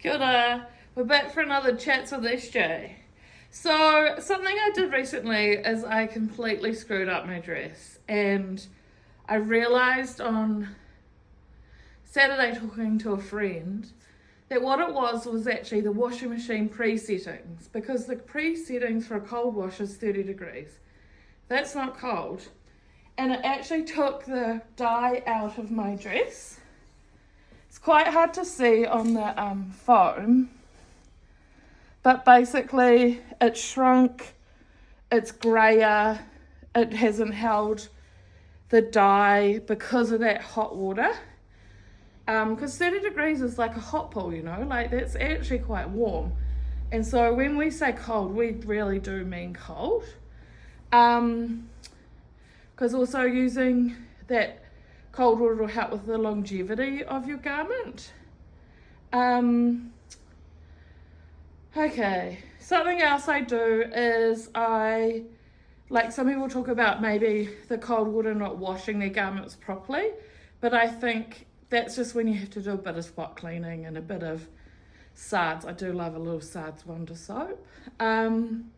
Kia ora. We're back for another Chats with SJ. So, something I did recently is I completely screwed up my dress. And I realised on Saturday talking to a friend that what it was actually the washing machine pre-settings. Because the pre-settings for a cold wash is 30 degrees. That's not cold. And it actually took the dye out of my dress. It's quite hard to see on the foam, but basically it shrunk, it's grayer, it hasn't held the dye because of that hot water. Because 30 degrees is like a hot pool, you know, like that's actually quite warm. And so when we say cold, we really do mean cold. Because also using that cold water will help with the longevity of your garment. Okay, something else I do is like some people talk about maybe the cold water not washing their garments properly, but I think that's just when you have to do a bit of spot cleaning and a bit of SARDS. I do love a little SARDS Wonder soap. And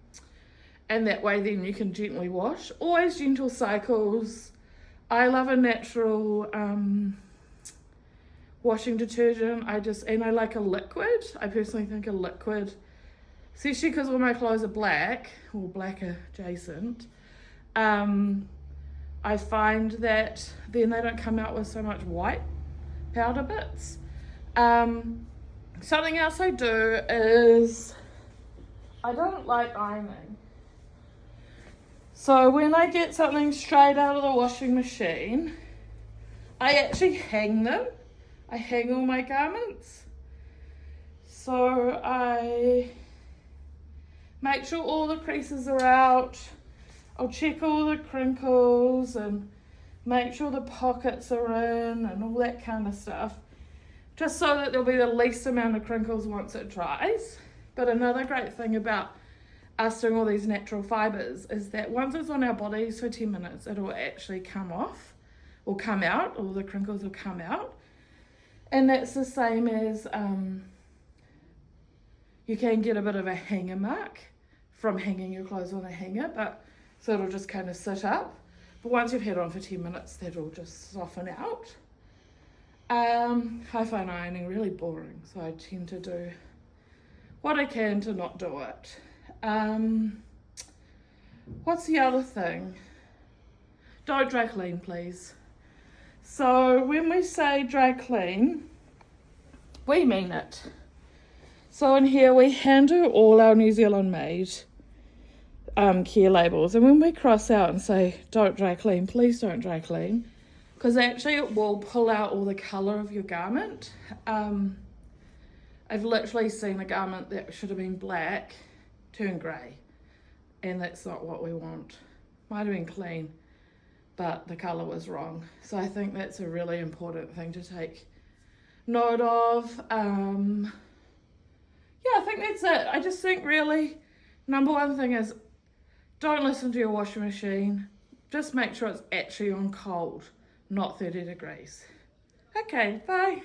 that way then you can gently wash. Always gentle cycles. I love a natural washing detergent. I like a liquid. I personally think a liquid, especially because all my clothes are black, or black adjacent, I find that then they don't come out with so much white powder bits. Something else I do is I don't like ironing. So when I get something straight out of the washing machine, I actually hang them. I hang all my garments. So I make sure all the creases are out. I'll check all the crinkles and make sure the pockets are in and all that kind of stuff. Just so that there'll be the least amount of crinkles once it dries. But another great thing about us doing all these natural fibres is that once it's on our bodies for 10 minutes, it'll actually come off or come out, all the crinkles will come out. And that's the same as you can get a bit of a hanger mark from hanging your clothes on a hanger, but so it'll just kind of sit up. But once you've had it on for 10 minutes, that'll just soften out. I find ironing really boring, so I tend to do what I can to not do it. What's the other thing? Don't dry clean, please. So when we say dry clean, we mean it. So in here we hand do all our New Zealand made care labels, and when we cross out and say don't dry clean, please don't dry clean, because actually it will pull out all the colour of your garment. I've literally seen a garment that should have been black turn grey, and that's not what we want. Might have been clean, but the colour was wrong. So I think that's a really important thing to take note of. Yeah, I think that's it. I just think really number one thing is don't listen to your washing machine. Just make sure it's actually on cold, not 30 degrees. Okay, bye.